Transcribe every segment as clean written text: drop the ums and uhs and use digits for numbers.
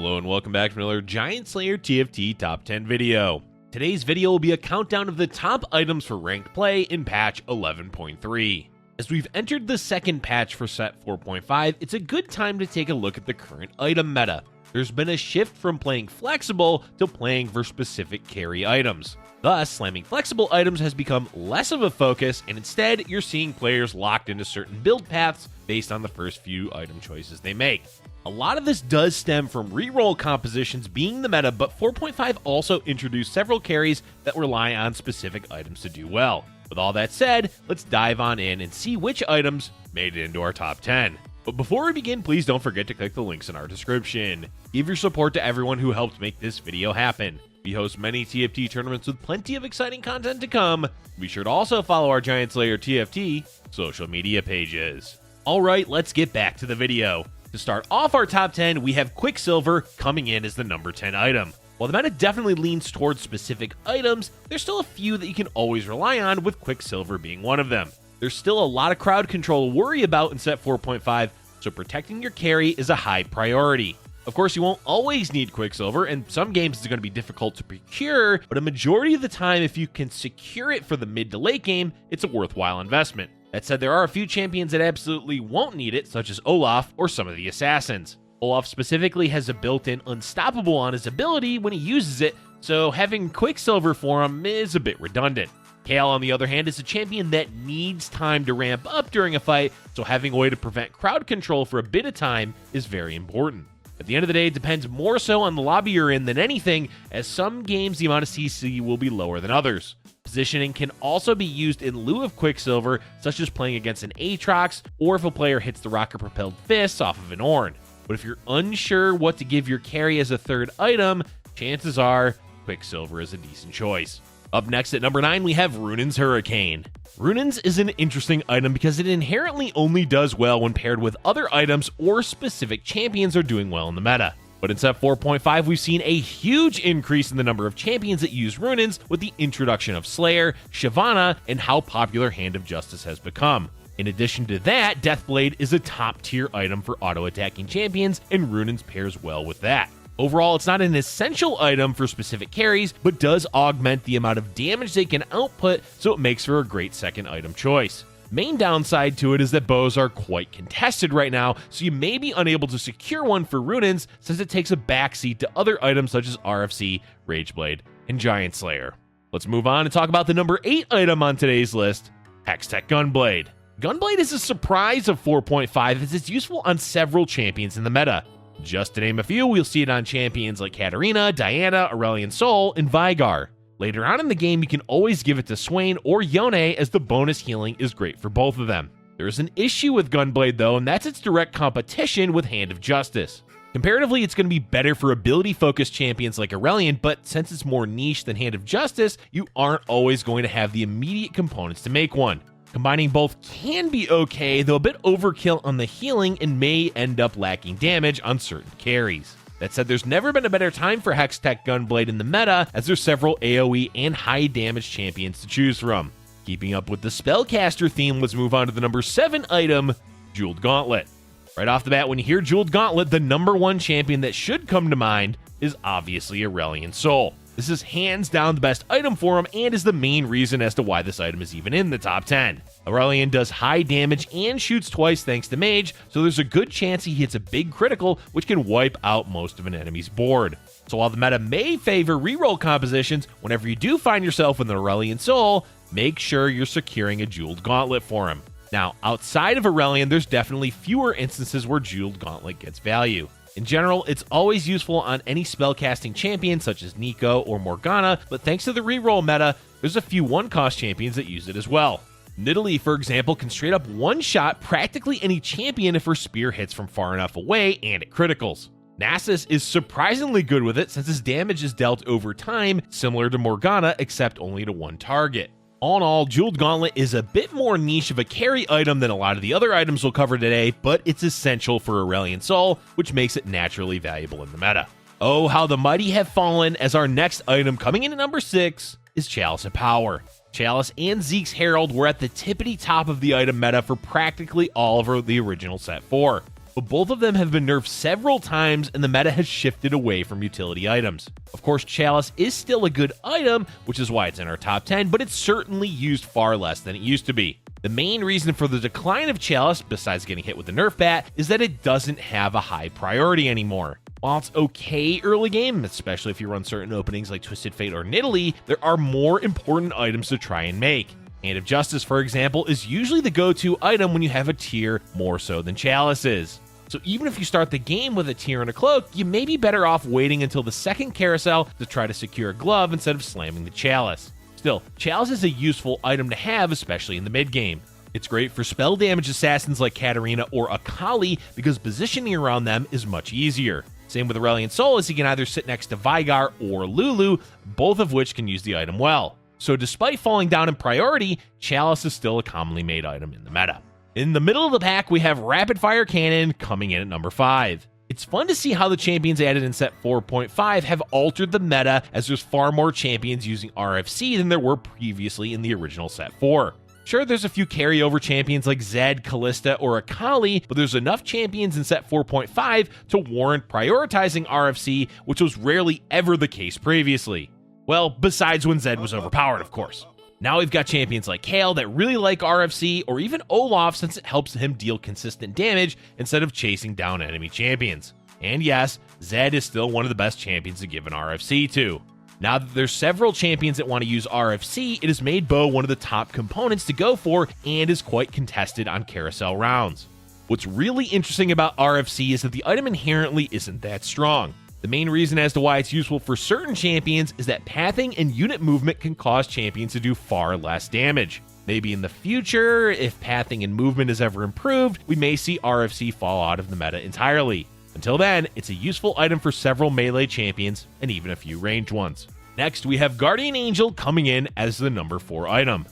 Hello and welcome back to another GiantSlayerTV top 10 video. Today's video will be a countdown of the top items for ranked play in patch 11.3. As we've entered the second patch for set 4.5, it's a good time to take a look at the current item meta. There's been a shift from playing flexible to playing for specific carry items. Thus, slamming flexible items has become less of a focus, and instead, you're seeing players locked into certain build paths based on the first few item choices they make. A lot of this does stem from reroll compositions being the meta, but 4.5 also introduced several carries that rely on specific items to do well. With all that said, let's dive on in and see which items made it into our top 10. But before we begin, please don't forget to click the links in our description. Give your support to everyone who helped make this video happen. We host many TFT tournaments with plenty of exciting content to come. Be sure to also follow our GiantSlayerTV social media pages. Alright, let's get back to the video. To start off our top 10, we have Quicksilver coming in as the number 10 item. While the meta definitely leans towards specific items, there's still a few that you can always rely on, with Quicksilver being one of them. There's still a lot of crowd control to worry about in set 4.5, so protecting your carry is a high priority. Of course, you won't always need Quicksilver, and some games it's going to be difficult to procure, but a majority of the time, if you can secure it for the mid to late game, it's a worthwhile investment. That said, there are a few champions that absolutely won't need it, such as Olaf or some of the assassins. Olaf specifically has a built-in unstoppable on his ability when he uses it, so having Quicksilver for him is a bit redundant. Kale, on the other hand, is a champion that needs time to ramp up during a fight, so having a way to prevent crowd control for a bit of time is very important. At the end of the day, it depends more so on the lobby you're in than anything, as some games the amount of CC will be lower than others. Positioning can also be used in lieu of Quicksilver, such as playing against an Aatrox, or if a player hits the rocket-propelled fists off of an Ornn. But if you're unsure what to give your carry as a third item, chances are Quicksilver is a decent choice. Up next at number 9, we have Runins Hurricane. Runins is an interesting item because it inherently only does well when paired with other items or specific champions are doing well in the meta. But in set 4.5, we've seen a huge increase in the number of champions that use Runins with the introduction of Slayer, Shyvana, and how popular Hand of Justice has become. In addition to that, Deathblade is a top-tier item for auto-attacking champions, and Runins pairs well with that. Overall, it's not an essential item for specific carries, but does augment the amount of damage they can output, so it makes for a great second item choice. Main downside to it is that bows are quite contested right now, so you may be unable to secure one for Runins since it takes a backseat to other items such as RFC, Rageblade, and Giant Slayer. Let's move on and talk about the number 8 item on today's list, Hextech Gunblade. Gunblade is a surprise of 4.5 as it's useful on several champions in the meta. Just to name a few, we'll see it on champions like Katarina, Diana, Aurelion Sol, and Veigar. Later on in the game, you can always give it to Swain or Yone, as the bonus healing is great for both of them. There's an issue with Gunblade though, and that's its direct competition with Hand of Justice. Comparatively, it's going to be better for ability-focused champions like Aurelion, but since it's more niche than Hand of Justice, you aren't always going to have the immediate components to make one. Combining both can be okay, though a bit overkill on the healing and may end up lacking damage on certain carries. That said, there's never been a better time for Hextech Gunblade in the meta, as there's several AoE and high damage champions to choose from. Keeping up with the spellcaster theme, let's move on to the number 7 item, Jeweled Gauntlet. Right off the bat, when you hear Jeweled Gauntlet, the number 1 champion that should come to mind is obviously Aurelion Sol. This is hands down the best item for him and is the main reason as to why this item is even in the top 10. Aurelion does high damage and shoots twice thanks to Mage, so there's a good chance he hits a big critical, which can wipe out most of an enemy's board. So while the meta may favor reroll compositions, whenever you do find yourself with an Aurelion Sol, make sure you're securing a Jeweled Gauntlet for him. Now, outside of Aurelion, there's definitely fewer instances where Jeweled Gauntlet gets value. In general, it's always useful on any spellcasting champion such as Nico or Morgana, but thanks to the reroll meta, there's a few one-cost champions that use it as well. Nidalee, for example, can straight up one-shot practically any champion if her spear hits from far enough away and it criticals. Nasus is surprisingly good with it since his damage is dealt over time, similar to Morgana, except only to one target. All in all, Jeweled Gauntlet is a bit more niche of a carry item than a lot of the other items we'll cover today, but it's essential for Aurelion Sol, which makes it naturally valuable in the meta. Oh, how the mighty have fallen, as our next item coming in at number 6 is Chalice of Power. Chalice and Zeke's Herald were at the tippity top of the item meta for practically all of the original set 4. but both of them have been nerfed several times and the meta has shifted away from utility items. Of course, Chalice is still a good item, which is why it's in our top 10, but it's certainly used far less than it used to be. The main reason for the decline of Chalice, besides getting hit with the nerf bat, is that it doesn't have a high priority anymore. While it's okay early game, especially if you run certain openings like Twisted Fate or Nidalee, there are more important items to try and make. Hand of Justice, for example, is usually the go-to item when you have a tier more so than Chalice is. So even if you start the game with a tier and a cloak, you may be better off waiting until the second carousel to try to secure a glove instead of slamming the Chalice. Still, Chalice is a useful item to have, especially in the mid game. It's great for spell damage assassins like Katarina or Akali because positioning around them is much easier. Same with Aurelion Sol, as he can either sit next to Veigar or Lulu, both of which can use the item well. So despite falling down in priority, Chalice is still a commonly made item in the meta. In the middle of the pack, we have Rapid Fire Cannon coming in at number 5. It's fun to see how the champions added in set 4.5 have altered the meta, as there's far more champions using RFC than there were previously in the original set 4. Sure, there's a few carryover champions like Zed, Callista, or Akali, but there's enough champions in set 4.5 to warrant prioritizing RFC, which was rarely ever the case previously. Well, besides when Zed was overpowered, of course. Now we've got champions like Kayle that really like RFC, or even Olaf since it helps him deal consistent damage instead of chasing down enemy champions. And yes, Zed is still one of the best champions to give an RFC to. Now that there's several champions that want to use RFC, it has made Bo one of the top components to go for and is quite contested on carousel rounds. What's really interesting about RFC is that the item inherently isn't that strong. The main reason as to why it's useful for certain champions is that pathing and unit movement can cause champions to do far less damage. Maybe in the future, if pathing and movement is ever improved, we may see RFC fall out of the meta entirely. Until then, it's a useful item for several melee champions and even a few ranged ones. Next, we have Guardian Angel coming in as the number 4 item.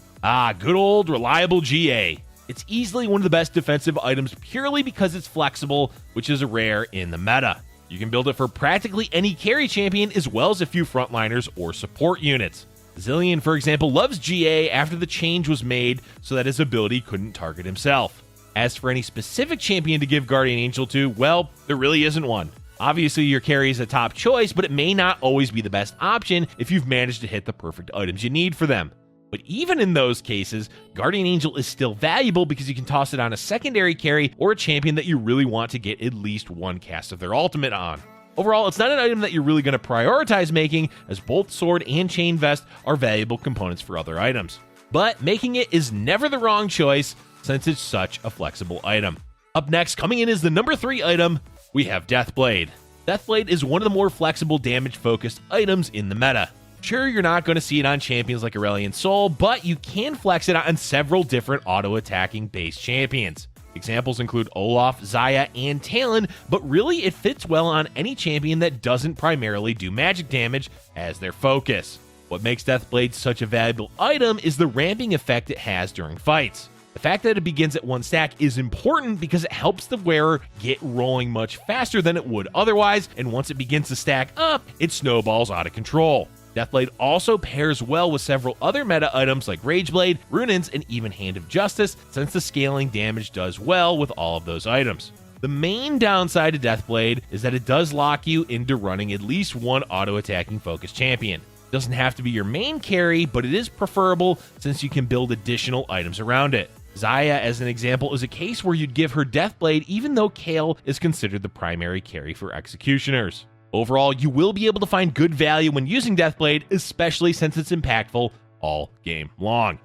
Good old reliable GA. It's easily one of the best defensive items purely because it's flexible, which is rare in the meta. You can build it for practically any carry champion as well as a few frontliners or support units. Zillion, for example, loves GA after the change was made so that his ability couldn't target himself. As for any specific champion to give Guardian Angel to, well, there really isn't one. Obviously, your carry is a top choice, but it may not always be the best option if you've managed to hit the perfect items you need for them. But even in those cases, Guardian Angel is still valuable because you can toss it on a secondary carry or a champion that you really want to get at least one cast of their ultimate on. Overall, it's not an item that you're really going to prioritize making, as both Sword and Chain Vest are valuable components for other items. But making it is never the wrong choice, since it's such a flexible item. Up next, coming in as the number 3 item, we have Deathblade. Deathblade is one of the more flexible damage-focused items in the meta. Sure, you're not going to see it on champions like Aurelion Sol, but you can flex it on several different auto-attacking base champions. Examples include Olaf, Xayah, and Talon, but really it fits well on any champion that doesn't primarily do magic damage as their focus. What makes Deathblade such a valuable item is the ramping effect it has during fights. The fact that it begins at 1 stack is important because it helps the wearer get rolling much faster than it would otherwise, and once it begins to stack up, it snowballs out of control. Deathblade also pairs well with several other meta items like Rageblade, Runins, and even Hand of Justice, since the scaling damage does well with all of those items. The main downside to Deathblade is that it does lock you into running at least one auto-attacking focused champion. It doesn't have to be your main carry, but it is preferable since you can build additional items around it. Xayah, as an example, is a case where you'd give her Deathblade even though Kayle is considered the primary carry for executioners. Overall, you will be able to find good value when using Deathblade, especially since it's impactful all game long.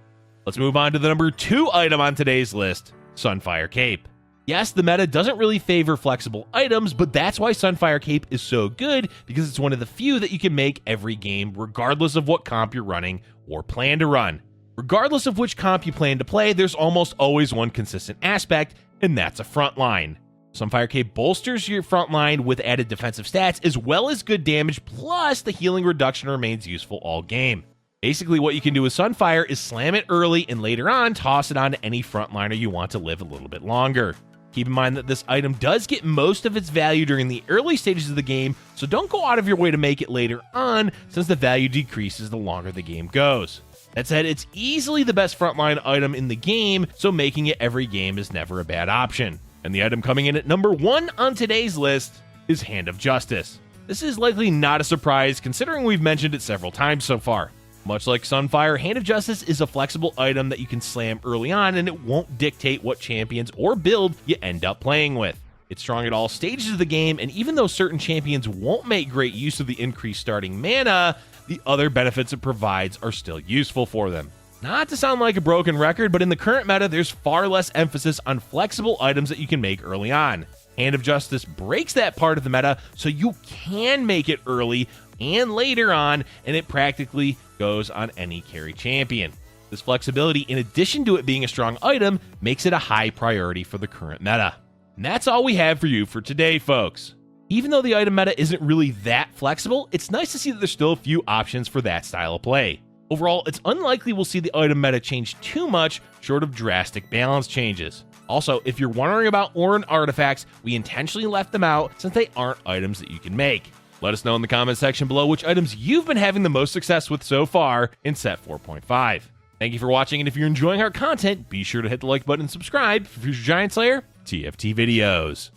Let's move on to the number 2 item on today's list, Sunfire Cape. Yes, the meta doesn't really favor flexible items, but that's why Sunfire Cape is so good, because it's one of the few that you can make every game regardless of what comp you're running or plan to run. Regardless of which comp you plan to play, there's almost always one consistent aspect, and that's a front line. Sunfire Cape bolsters your front line with added defensive stats as well as good damage, plus the healing reduction remains useful all game. Basically, what you can do with Sunfire is slam it early and later on toss it on to any frontliner you want to live a little bit longer. Keep in mind that this item does get most of its value during the early stages of the game, so don't go out of your way to make it later on, since the value decreases the longer the game goes. That said, it's easily the best frontline item in the game, so making it every game is never a bad option. And the item coming in at number 1 on today's list is Hand of Justice. This is likely not a surprise considering we've mentioned it several times so far. Much like Sunfire, Hand of Justice is a flexible item that you can slam early on and it won't dictate what champions or build you end up playing with. It's strong at all stages of the game, and even though certain champions won't make great use of the increased starting mana, the other benefits it provides are still useful for them. Not to sound like a broken record, but in the current meta, there's far less emphasis on flexible items that you can make early on. Hand of Justice breaks that part of the meta, so you can make it early and later on, and it practically goes on any carry champion. This flexibility, in addition to it being a strong item, makes it a high priority for the current meta. And that's all we have for you for today, folks. Even though the item meta isn't really that flexible, it's nice to see that there's still a few options for that style of play. Overall, it's unlikely we'll see the item meta change too much, short of drastic balance changes. Also, if you're wondering about Orin artifacts, we intentionally left them out since they aren't items that you can make. Let us know in the comment section below which items you've been having the most success with so far in set 4.5. Thank you for watching, and if you're enjoying our content, be sure to hit the like button and subscribe for future Giant Slayer TFT videos.